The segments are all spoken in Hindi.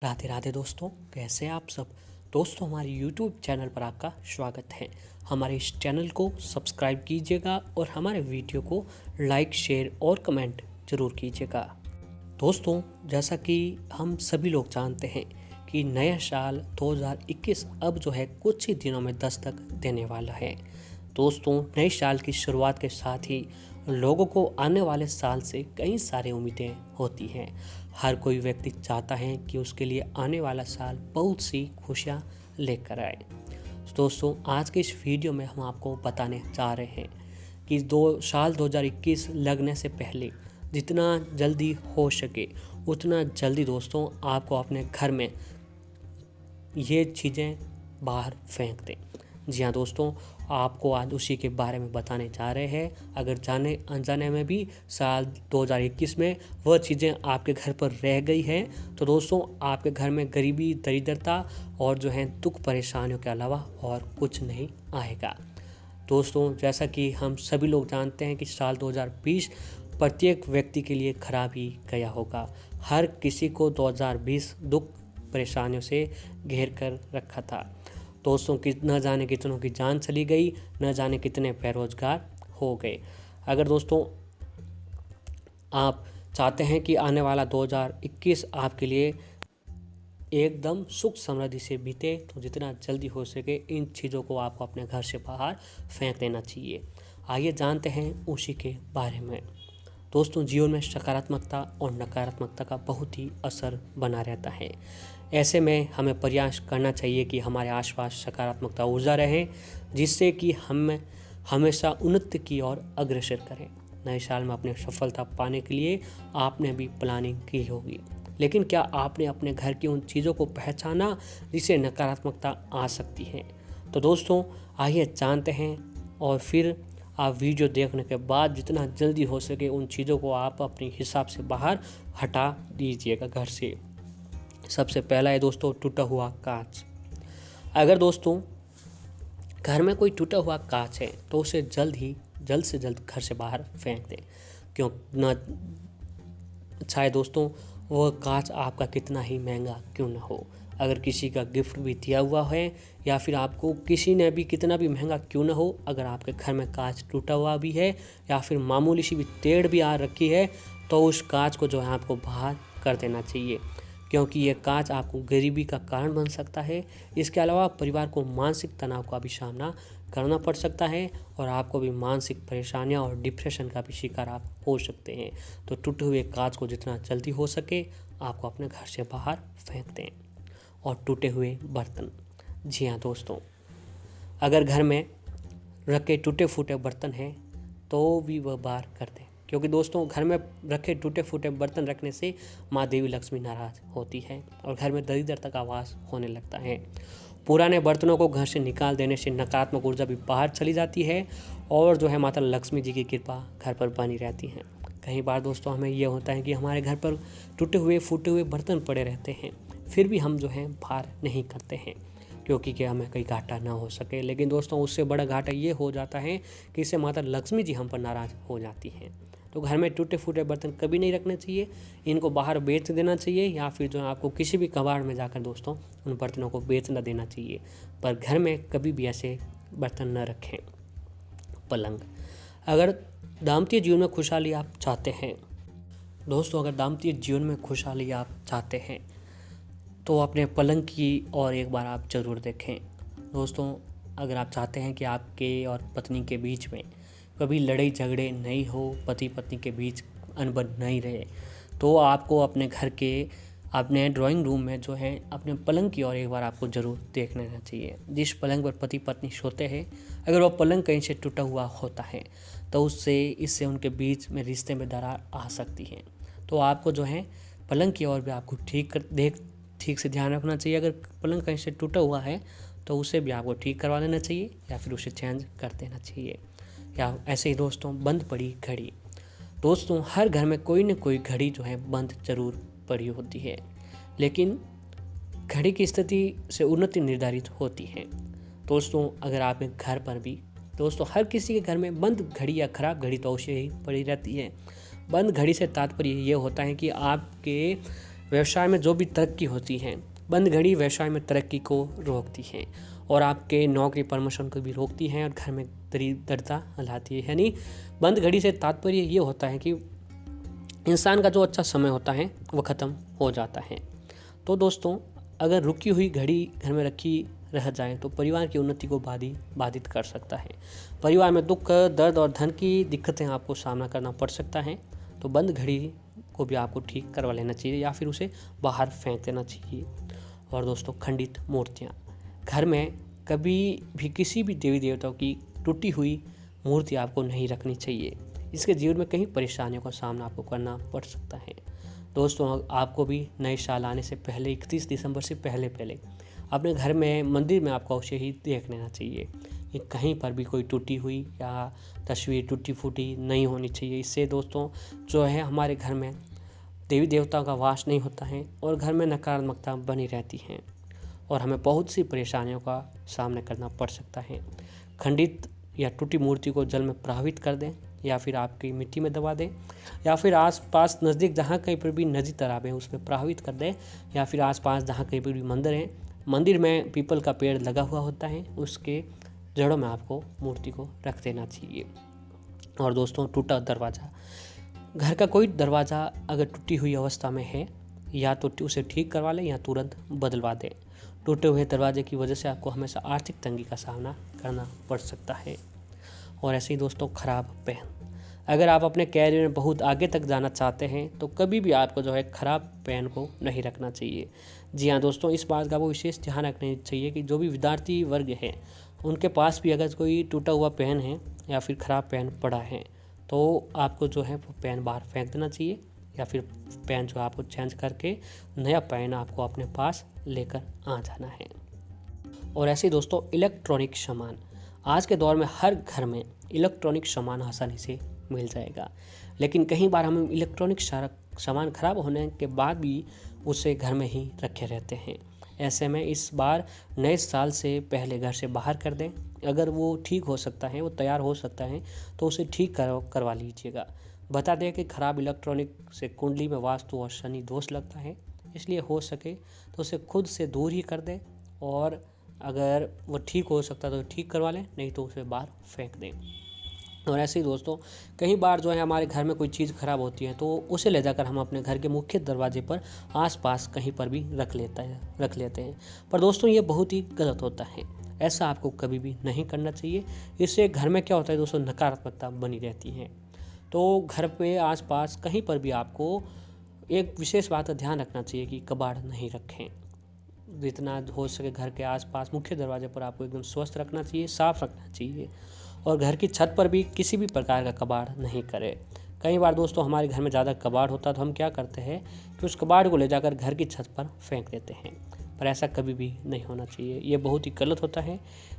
राधे राधे दोस्तों, कैसे हैं आप सब। दोस्तों, हमारे YouTube चैनल पर आपका स्वागत है। हमारे इस चैनल को सब्सक्राइब कीजिएगा और हमारे वीडियो को लाइक, शेयर और कमेंट जरूर कीजिएगा। दोस्तों, जैसा कि हम सभी लोग जानते हैं कि नया साल 2021 अब जो है कुछ ही दिनों में दस्तक देने वाला है। दोस्तों, नए साल की शुरुआत के साथ ही लोगों को आने वाले साल से कई सारी उम्मीदें होती हैं। हर कोई व्यक्ति चाहता है कि उसके लिए आने वाला साल बहुत सी खुशियां लेकर आए। दोस्तों, आज के इस वीडियो में हम आपको बताने जा रहे हैं कि 2021 लगने से पहले जितना जल्दी हो सके उतना जल्दी दोस्तों आपको अपने घर में ये चीज़ें बाहर फेंक दें। जी हाँ दोस्तों, आपको आज उसी के बारे में बताने जा रहे हैं। अगर जाने अनजाने में भी साल 2021 में वह चीज़ें आपके घर पर रह गई हैं तो दोस्तों आपके घर में गरीबी, दरिद्रता और जो है दुख परेशानियों के अलावा और कुछ नहीं आएगा। दोस्तों, जैसा कि हम सभी लोग जानते हैं कि साल 2020 प्रत्येक व्यक्ति के लिए खराब ही गया होगा। हर किसी को 2020 दुख परेशानियों से घेर कर रखा था। दोस्तों, कि न जाने कितनों की जान चली गई, न जाने कितने बेरोजगार हो गए। अगर दोस्तों आप चाहते हैं कि आने वाला 2021 आपके लिए एकदम सुख समृद्धि से बीते तो जितना जल्दी हो सके इन चीज़ों को आपको अपने घर से बाहर फेंक देना चाहिए। आइए जानते हैं उसी के बारे में। दोस्तों, जीवन में सकारात्मकता और नकारात्मकता का बहुत ही असर बना रहता है। ऐसे में हमें प्रयास करना चाहिए कि हमारे आसपास सकारात्मकता ऊर्जा रहे, जिससे कि हम हमेशा उन्नति की ओर अग्रसर करें। नए साल में अपनी सफलता पाने के लिए आपने भी प्लानिंग की होगी, लेकिन क्या आपने अपने घर की उन चीज़ों को पहचाना जिससे नकारात्मकता आ सकती है? तो दोस्तों आइए जानते हैं, और फिर आप वीडियो देखने के बाद जितना जल्दी हो सके उन चीज़ों को आप अपने हिसाब से बाहर हटा दीजिएगा घर से। सबसे पहला है दोस्तों टूटा हुआ कांच। अगर दोस्तों घर में कोई टूटा हुआ कांच है तो उसे जल्द से जल्द घर से बाहर फेंक दें। क्यों ना चाहे दोस्तों वह कांच आपका कितना ही महंगा क्यों ना हो। अगर किसी का गिफ्ट भी दिया हुआ है या फिर आपको किसी ने भी कितना भी महंगा क्यों ना हो, अगर आपके घर में कांच टूटा हुआ भी है या फिर मामूली सी भी टेढ़ भी आ रखी है तो उस कांच को जो है आपको बाहर कर देना चाहिए, क्योंकि ये कांच आपको गरीबी का कारण बन सकता है। इसके अलावा परिवार को मानसिक तनाव का भी सामना करना पड़ सकता है और आपको भी मानसिक परेशानियां और डिप्रेशन का भी शिकार आप हो सकते हैं। तो टूटे हुए कांच को जितना जल्दी हो सके आपको अपने घर से बाहर फेंक दें। और टूटे हुए बर्तन, जी हाँ दोस्तों, अगर घर में रखे टूटे फूटे बर्तन हैं तो भी वह बाहर कर दें, क्योंकि दोस्तों घर में रखे टूटे फूटे बर्तन रखने से माँ देवी लक्ष्मी नाराज होती है और घर में दरिद्रता का वास होने लगता है। पुराने बर्तनों को घर से निकाल देने से नकारात्मक ऊर्जा भी बाहर चली जाती है और जो है माता लक्ष्मी जी की कृपा घर पर बनी रहती है। कई बार दोस्तों हमें यह होता है कि हमारे घर पर टूटे हुए फूटे हुए बर्तन पड़े रहते हैं, फिर भी हम जो है बाहर नहीं करते हैं क्योंकि क्या हमें कोई घाटा ना हो सके। लेकिन दोस्तों उससे बड़ा घाटा ये हो जाता है कि इससे माता लक्ष्मी जी हम पर नाराज हो जाती हैं। तो घर में टूटे फूटे बर्तन कभी नहीं रखने चाहिए, इनको बाहर बेच देना चाहिए या फिर जो है आपको किसी भी कबाड़ में जाकर दोस्तों उन बर्तनों को बेच न देना चाहिए। पर घर में कभी भी ऐसे बर्तन न रखें। पलंग, अगर दाम्पत्य जीवन में खुशहाली आप चाहते हैं दोस्तों, अगर दाम्पत्य जीवन में खुशहाली आप चाहते हैं तो अपने पलंग की और एक बार आप ज़रूर देखें। दोस्तों, अगर आप चाहते हैं कि आपके और पत्नी के बीच में कभी लड़ाई झगड़े नहीं हो, पति पत्नी के बीच अनबन नहीं रहे, तो आपको अपने घर के अपने ड्राइंग रूम में जो है अपने पलंग की ओर एक बार आपको ज़रूर देख लेना चाहिए। जिस पलंग पर पति पत्नी सोते हैं, अगर वो पलंग कहीं से टूटा हुआ होता है तो इससे उनके बीच में रिश्ते में दरार आ सकती है। तो आपको जो है पलंग की ओर भी आपको ठीक से ध्यान रखना चाहिए। अगर पलंग कहीं से टूटा हुआ है तो उसे भी आपको ठीक करवा लेना चाहिए या फिर उसे चेंज कर देना चाहिए। या ऐसे ही दोस्तों बंद पड़ी घड़ी। दोस्तों हर घर में कोई न कोई घड़ी जो है बंद जरूर पड़ी होती है, लेकिन घड़ी की स्थिति से उन्नति निर्धारित होती है। दोस्तों अगर आपके घर पर भी दोस्तों हर किसी के घर में बंद घड़ी या खराब घड़ी तो अवश्य ही पड़ी रहती है। बंद घड़ी से तात्पर्य ये होता है कि आपके व्यवसाय में जो भी तरक्की होती है, बंद घड़ी व्यवसाय में तरक्की को रोकती है और आपके नौकरी प्रमोशन को भी रोकती है और घर में दरिद्रता लाती है। यानी बंद घड़ी से तात्पर्य ये होता है कि इंसान का जो अच्छा समय होता है वो ख़त्म हो जाता है। तो दोस्तों, अगर रुकी हुई घड़ी घर में रखी रह जाए तो परिवार की उन्नति को बाधित कर सकता है। परिवार में दुख, दर्द और धन की दिक्कतें आपको सामना करना पड़ सकता है। तो बंद घड़ी को भी आपको ठीक करवा लेना चाहिए या फिर उसे बाहर फेंक देना चाहिए। और दोस्तों, खंडित मूर्तियाँ, घर में कभी भी किसी भी देवी देवताओं की टूटी हुई मूर्ति आपको नहीं रखनी चाहिए। इसके जीवन में कई परेशानियों का सामना आपको करना पड़ सकता है। दोस्तों, आपको भी नए साल आने से पहले 31 दिसंबर से पहले अपने घर में मंदिर में आपको अवश्य ही देख लेना चाहिए कि कहीं पर भी कोई टूटी हुई या तस्वीर टूटी फूटी नहीं होनी चाहिए। इससे दोस्तों जो है हमारे घर में देवी देवताओं का वास नहीं होता है और घर में नकारात्मकता बनी रहती है और हमें बहुत सी परेशानियों का सामना करना पड़ सकता है। खंडित या टूटी मूर्ति को जल में प्रवाहित कर दें या फिर आपकी मिट्टी में दबा दें या फिर आसपास नज़दीक जहाँ कहीं पर भी नदी तालाब है उसमें प्रवाहित कर दें या फिर आसपास जहाँ कहीं पर भी मंदिर है, मंदिर में पीपल का पेड़ लगा हुआ होता है, उसके जड़ों में आपको मूर्ति को रख देना चाहिए। और दोस्तों, टूटा दरवाज़ा, घर का कोई दरवाज़ा अगर टूटी हुई अवस्था में है या तो उसे ठीक करवा लें या तुरंत बदलवा दें। टूटे हुए दरवाजे की वजह से आपको हमेशा आर्थिक तंगी का सामना करना पड़ सकता है। और ऐसे ही दोस्तों, खराब पेन, अगर आप अपने कैरियर में बहुत आगे तक जाना चाहते हैं तो कभी भी आपको जो है खराब पेन को नहीं रखना चाहिए। जी हाँ दोस्तों, इस बात का वो विशेष ध्यान रखना चाहिए कि जो भी विद्यार्थी वर्ग है उनके पास भी अगर कोई टूटा हुआ पेन है या फिर ख़राब पेन पड़ा है तो आपको जो है वो पेन बाहर फेंक देना चाहिए या फिर पेन जो आपको चेंज करके नया पेन आपको अपने पास लेकर आ जाना है। और ऐसे ही दोस्तों, इलेक्ट्रॉनिक सामान, आज के दौर में हर घर में इलेक्ट्रॉनिक सामान आसानी से मिल जाएगा, लेकिन कई बार हम इलेक्ट्रॉनिक सामान खराब होने के बाद भी उसे घर में ही रखे रहते हैं। ऐसे में इस बार नए साल से पहले घर से बाहर कर दें। अगर वो ठीक हो सकता है, वो तैयार हो सकता है तो उसे ठीक करवा लीजिएगा। बता दें कि खराब इलेक्ट्रॉनिक से कुंडली में वास्तु और शनि दोष लगता है, इसलिए हो सके तो उसे खुद से दूर ही कर दें और अगर वो ठीक हो सकता है तो ठीक करवा लें, नहीं तो उसे बाहर फेंक दें। और ऐसे ही दोस्तों, कई बार जो है हमारे घर में कोई चीज़ ख़राब होती है तो उसे ले जाकर हम अपने घर के मुख्य दरवाजे पर आसपास कहीं पर भी रख लेते हैं। पर दोस्तों, ये बहुत ही गलत होता है, ऐसा आपको कभी भी नहीं करना चाहिए। इससे घर में क्या होता है दोस्तों, नकारात्मकता बनी रहती है। तो घर पे आसपास कहीं पर भी आपको एक विशेष बात का ध्यान रखना चाहिए कि कबाड़ नहीं रखें। जितना हो सके घर के आसपास मुख्य दरवाजे पर आपको एकदम स्वस्थ रखना चाहिए, साफ रखना चाहिए। और घर की छत पर भी किसी भी प्रकार का कबाड़ नहीं करें। कई बार दोस्तों हमारे घर में ज़्यादा कबाड़ होता है तो हम क्या करते हैं कि उस कबाड़ को ले जाकर घर की छत पर फेंक देते हैं, पर ऐसा कभी भी नहीं होना चाहिए। ये बहुत ही गलत होता है।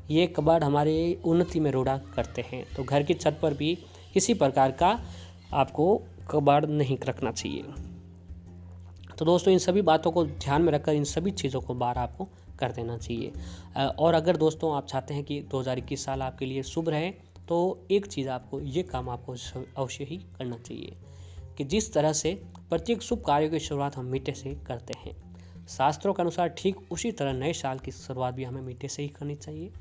ये कबाड़ हमारे उन्नति में रोड़ा करते हैं, तो घर की छत पर भी किसी प्रकार का आपको कबाड़ नहीं रखना चाहिए। तो दोस्तों, इन सभी बातों को ध्यान में रखकर इन सभी चीज़ों को बाहर आपको कर देना चाहिए। और अगर दोस्तों आप चाहते हैं कि 2021 साल आपके लिए शुभ रहे तो एक चीज़ आपको, ये काम आपको अवश्य ही करना चाहिए कि जिस तरह से प्रत्येक शुभ कार्यों की शुरुआत हम मीठे से करते हैं, शास्त्रों के अनुसार ठीक उसी तरह नए साल की शुरुआत भी हमें मीठे से ही करनी चाहिए।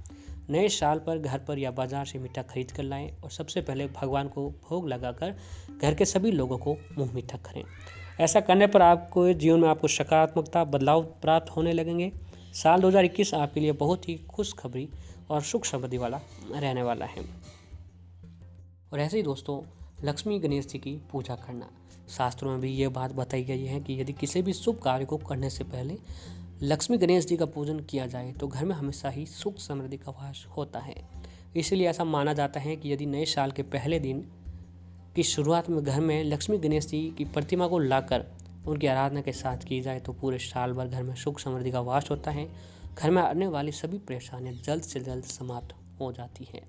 नए साल पर घर पर या बाजार से मीठा खरीद कर लाएं और सबसे पहले भगवान को भोग लगाकर घर के सभी लोगों को मुँह मीठा करें। ऐसा करने पर आपको जीवन में आपको सकारात्मकता बदलाव प्राप्त होने लगेंगे। साल 2021 आपके लिए बहुत ही खुशखबरी और सुख समृद्धि वाला रहने वाला है। और ऐसे ही दोस्तों, लक्ष्मी गणेश जी की पूजा करना, शास्त्रों में भी ये बात बताई गई है कि यदि किसी भी शुभ कार्य को करने से पहले लक्ष्मी गणेश जी का पूजन किया जाए तो घर में हमेशा ही सुख समृद्धि का वास होता है। इसलिए ऐसा माना जाता है कि यदि नए साल के पहले दिन की शुरुआत में घर में लक्ष्मी गणेश जी की प्रतिमा को लाकर उनकी आराधना के साथ की जाए तो पूरे साल भर घर में सुख समृद्धि का वास होता है। घर में आने वाली सभी परेशानियां जल्द से जल्द समाप्त हो जाती हैं।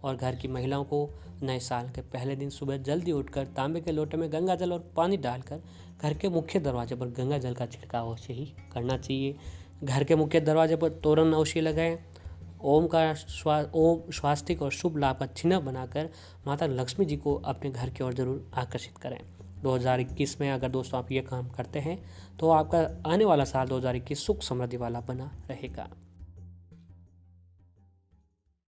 और घर की महिलाओं को नए साल के पहले दिन सुबह जल्दी उठकर तांबे के लोटे में गंगा जल और पानी डालकर घर के मुख्य दरवाजे पर गंगा जल का छिड़काव अवश्य ही करना चाहिए। घर के मुख्य दरवाजे पर तोरण अवश्य लगाएं। ओम स्वास्तिक और शुभ लाभ का चिन्ह बनाकर माता लक्ष्मी जी को अपने घर की ओर जरूर आकर्षित करें। 2021 में अगर दोस्तों आप ये काम करते हैं तो आपका आने वाला साल 2021 सुख समृद्धि वाला बना रहेगा।